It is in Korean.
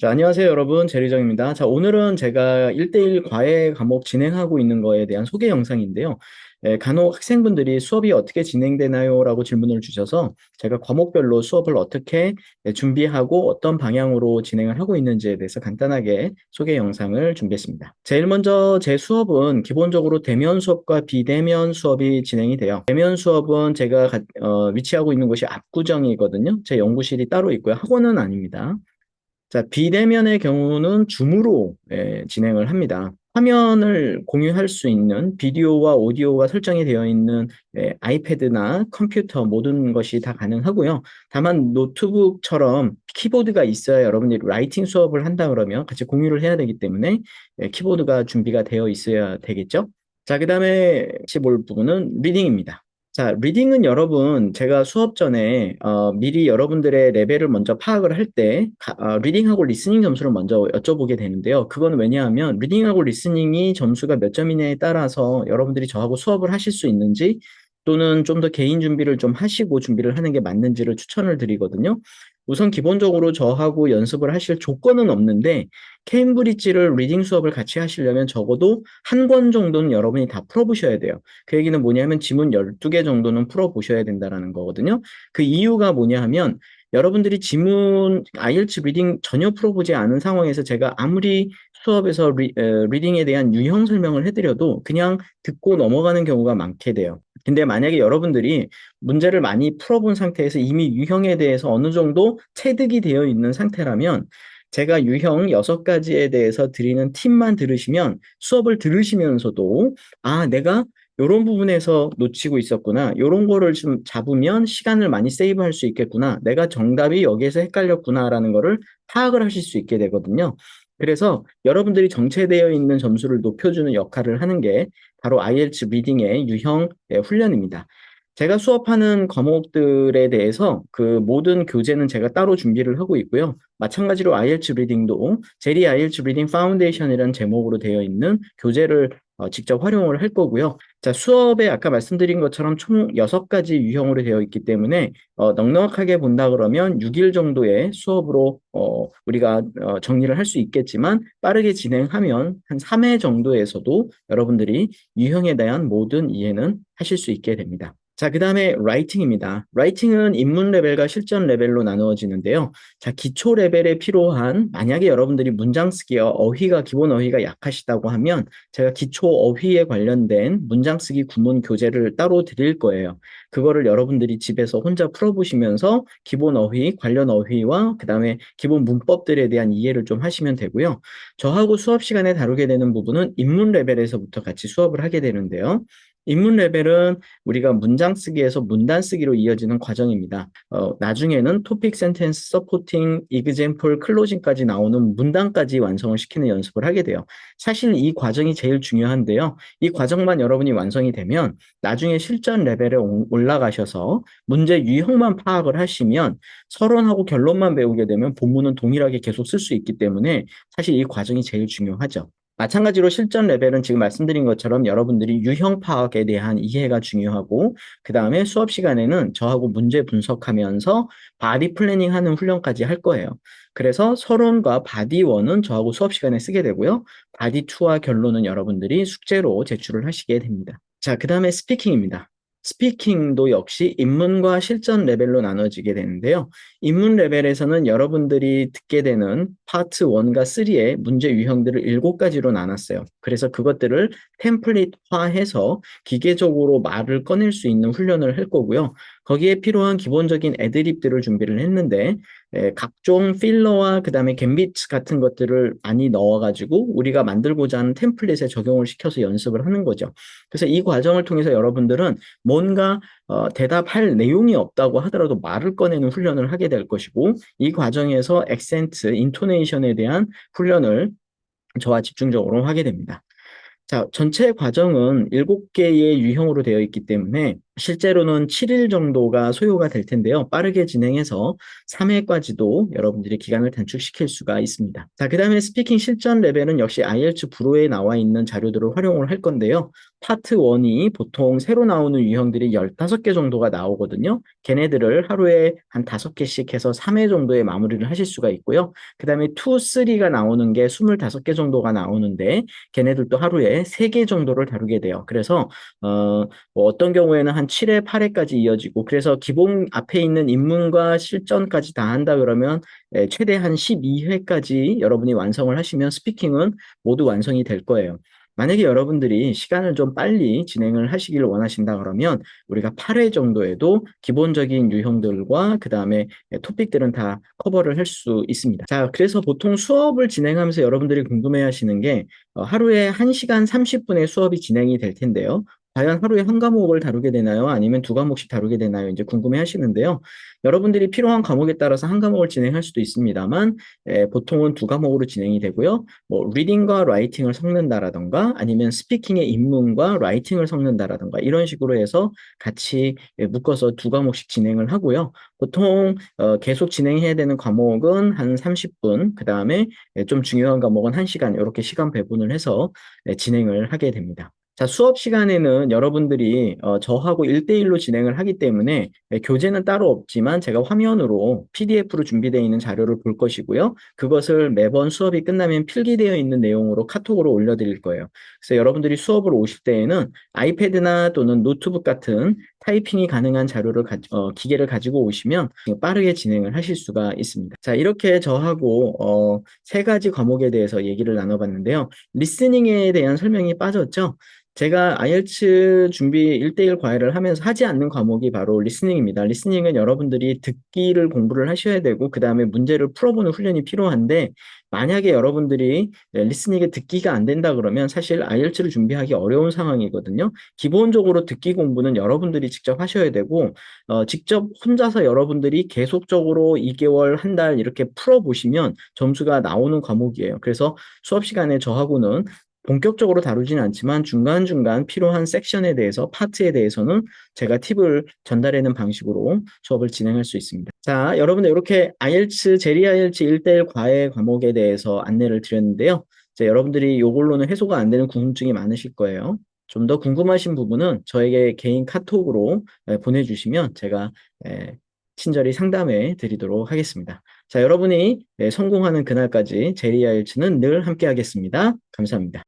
자, 안녕하세요, 여러분. 제리정입니다. 자, 오늘은 제가 1대1 과외 과목 진행하고 있는 거에 대한 소개 영상인데요. 간혹 학생분들이 수업이 어떻게 진행되나요? 라고 질문을 주셔서 제가 과목별로 수업을 어떻게 준비하고 어떤 방향으로 진행을 하고 있는지에 대해서 간단하게 소개 영상을 준비했습니다. 제일 먼저 제 수업은 기본적으로 대면 수업과 비대면 수업이 진행이 돼요. 대면 수업은 제가 위치하고 있는 곳이 압구정이거든요. 제 연구실이 따로 있고요. 학원은 아닙니다. 자, 비대면의 경우는 줌으로 진행을 합니다. 화면을 공유할 수 있는 비디오와 오디오가 설정이 되어 있는 아이패드나 컴퓨터 모든 것이 다 가능하고요. 다만 노트북처럼 키보드가 있어야 여러분들이 라이팅 수업을 한다 그러면 같이 공유를 해야 되기 때문에 키보드가 준비가 되어 있어야 되겠죠. 자, 그 다음에 같이 볼 부분은 리딩입니다. 자, 리딩은 여러분, 제가 수업 전에 미리 여러분들의 레벨을 먼저 파악을 할 때, 리딩하고 리스닝 점수를 먼저 여쭤보게 되는데요. 그건 왜냐하면 리딩하고 리스닝이 점수가 몇 점이냐에 따라서 여러분들이 저하고 수업을 하실 수 있는지 또는 좀 더 개인 준비를 좀 하시고 준비를 하는 게 맞는지를 추천을 드리거든요. 우선 기본적으로 저하고 연습을 하실 조건은 없는데, 케임브리지를 리딩 수업을 같이 하시려면 적어도 한 권 정도는 여러분이 다 풀어보셔야 돼요. 그 얘기는 뭐냐면 지문 12개 정도는 풀어보셔야 된다는 거거든요. 그 이유가 뭐냐 하면 여러분들이 지문 IELTS 리딩 전혀 풀어보지 않은 상황에서 제가 아무리 수업에서 리딩에 대한 유형 설명을 해드려도 그냥 듣고 넘어가는 경우가 많게 돼요. 근데 만약에 여러분들이 문제를 많이 풀어본 상태에서 이미 유형에 대해서 어느 정도 체득이 되어 있는 상태라면 제가 유형 6가지에 대해서 드리는 팁만 들으시면 수업을 들으시면서도 내가 이런 부분에서 놓치고 있었구나. 이런 거를 좀 잡으면 시간을 많이 세이브할 수 있겠구나. 내가 정답이 여기에서 헷갈렸구나라는 거를 파악을 하실 수 있게 되거든요. 그래서 여러분들이 정체되어 있는 점수를 높여주는 역할을 하는 게 바로 IELTS 리딩의 유형 훈련입니다. 제가 수업하는 과목들에 대해서 그 모든 교재는 제가 따로 준비를 하고 있고요. 마찬가지로 IELTS 리딩도 제리 IELTS 리딩 파운데이션이라는 제목으로 되어 있는 교재를 직접 활용을 할 거고요. 자, 수업에 아까 말씀드린 것처럼 총 6가지 유형으로 되어 있기 때문에 넉넉하게 본다 그러면 6일 정도의 수업으로 우리가 정리를 할 수 있겠지만 빠르게 진행하면 한 3회 정도에서도 여러분들이 유형에 대한 모든 이해는 하실 수 있게 됩니다. 자, 그 다음에 라이팅입니다. 라이팅은 입문 레벨과 실전 레벨로 나누어지는데요. 자, 기초 레벨에 필요한 만약에 여러분들이 문장 쓰기와 어휘가 기본 어휘가 약하시다고 하면 제가 기초 어휘에 관련된 문장 쓰기 구문 교재를 따로 드릴 거예요. 그거를 여러분들이 집에서 혼자 풀어보시면서 기본 어휘, 관련 어휘와 그다음에 기본 문법들에 대한 이해를 좀 하시면 되고요. 저하고 수업 시간에 다루게 되는 부분은 입문 레벨에서부터 같이 수업을 하게 되는데요. 입문 레벨은 우리가 문장 쓰기에서 문단 쓰기로 이어지는 과정입니다. 나중에는 토픽 센텐스 서포팅 이그젬플 클로징까지 나오는 문단까지 완성을 시키는 연습을 하게 돼요. 사실 이 과정이 제일 중요한데요. 이 과정만 여러분이 완성이 되면 나중에 실전 레벨에 올라가셔서 문제 유형만 파악을 하시면 서론하고 결론만 배우게 되면 본문은 동일하게 계속 쓸 수 있기 때문에 사실 이 과정이 제일 중요하죠. 마찬가지로 실전 레벨은 지금 말씀드린 것처럼 여러분들이 유형 파악에 대한 이해가 중요하고 그 다음에 수업 시간에는 저하고 문제 분석하면서 바디 플래닝 하는 훈련까지 할 거예요. 그래서 서론과 바디 1은 저하고 수업 시간에 쓰게 되고요. 바디 2와 결론은 여러분들이 숙제로 제출을 하시게 됩니다. 자, 그 다음에 스피킹입니다. 스피킹도 역시 입문과 실전 레벨로 나눠지게 되는데요. 입문 레벨에서는 여러분들이 듣게 되는 파트 1과 3의 문제 유형들을 7가지로 나눴어요. 그래서 그것들을 템플릿화해서 기계적으로 말을 꺼낼 수 있는 훈련을 할 거고요. 거기에 필요한 기본적인 애드립들을 준비를 했는데 각종 필러와 그다음에 갬비트 같은 것들을 많이 넣어가지고 우리가 만들고자 하는 템플릿에 적용을 시켜서 연습을 하는 거죠. 그래서 이 과정을 통해서 여러분들은 뭔가 대답할 내용이 없다고 하더라도 말을 꺼내는 훈련을 하게 될 것이고 이 과정에서 액센트, 인토네이션에 대한 훈련을 저와 집중적으로 하게 됩니다. 자, 전체 과정은 7개의 유형으로 되어 있기 때문에 실제로는 7일 정도가 소요가 될 텐데요. 빠르게 진행해서 3회까지도 여러분들이 기간을 단축시킬 수가 있습니다. 자, 그 다음에 스피킹 실전 레벨은 역시 IELTS 브로에 나와 있는 자료들을 활용을 할 건데요. 파트 1이 보통 새로 나오는 유형들이 15개 정도가 나오거든요. 걔네들을 하루에 한 5개씩 해서 3회 정도의 마무리를 하실 수가 있고요. 그 다음에 2, 3가 나오는 게 25개 정도가 나오는데 걔네들도 하루에 3개 정도를 다루게 돼요. 그래서 뭐 어떤 경우에는 한 7회, 8회까지 이어지고 그래서 기본 앞에 있는 입문과 실전까지 다 한다 그러면 최대 한 12회까지 여러분이 완성을 하시면 스피킹은 모두 완성이 될 거예요. 만약에 여러분들이 시간을 좀 빨리 진행을 하시기를 원하신다 그러면 우리가 8회 정도에도 기본적인 유형들과 그 다음에 토픽들은 다 커버를 할 수 있습니다. 자, 그래서 보통 수업을 진행하면서 여러분들이 궁금해 하시는 게 하루에 1시간 30분의 수업이 진행이 될 텐데요. 과연 하루에 한 과목을 다루게 되나요? 아니면 두 과목씩 다루게 되나요? 이제 궁금해 하시는데요. 여러분들이 필요한 과목에 따라서 한 과목을 진행할 수도 있습니다만, 보통은 두 과목으로 진행이 되고요. 뭐, 리딩과 라이팅을 섞는다라던가, 아니면 스피킹의 입문과 라이팅을 섞는다라던가, 이런 식으로 해서 같이 묶어서 두 과목씩 진행을 하고요. 보통, 계속 진행해야 되는 과목은 한 30분, 그 다음에 좀 중요한 과목은 1시간, 이렇게 시간 배분을 해서 진행을 하게 됩니다. 자, 수업 시간에는 여러분들이 저하고 1대1로 진행을 하기 때문에 교재는 따로 없지만 제가 화면으로 PDF로 준비되어 있는 자료를 볼 것이고요. 그것을 매번 수업이 끝나면 필기되어 있는 내용으로 카톡으로 올려드릴 거예요. 그래서 여러분들이 수업을 오실 때에는 아이패드나 또는 노트북 같은 타이핑이 가능한 기계를 가지고 오시면 빠르게 진행을 하실 수가 있습니다. 자, 이렇게 저하고 세 가지 과목에 대해서 얘기를 나눠봤는데요. 리스닝에 대한 설명이 빠졌죠? 제가 IELTS 준비 1대1 과외를 하면서 하지 않는 과목이 바로 리스닝입니다. 리스닝은 여러분들이 듣기를 공부를 하셔야 되고, 그 다음에 문제를 풀어보는 훈련이 필요한데, 만약에 여러분들이 리스닝에 듣기가 안 된다 그러면 사실 IELTS를 준비하기 어려운 상황이거든요. 기본적으로 듣기 공부는 여러분들이 직접 하셔야 되고, 직접 혼자서 여러분들이 계속적으로 2개월, 한 달 이렇게 풀어보시면 점수가 나오는 과목이에요. 그래서 수업 시간에 저하고는 본격적으로 다루지는 않지만 중간중간 필요한 섹션에 대해서, 파트에 대해서는 제가 팁을 전달하는 방식으로 수업을 진행할 수 있습니다. 자, 여러분들 이렇게 IELTS, 제리 IELTS 1대1 과외 과목에 대해서 안내를 드렸는데요. 이제 여러분들이 이걸로는 해소가 안 되는 궁금증이 많으실 거예요. 좀 더 궁금하신 부분은 저에게 개인 카톡으로 보내주시면 제가 친절히 상담해 드리도록 하겠습니다. 자, 여러분이 성공하는 그날까지 제리 IELTS는 늘 함께 하겠습니다. 감사합니다.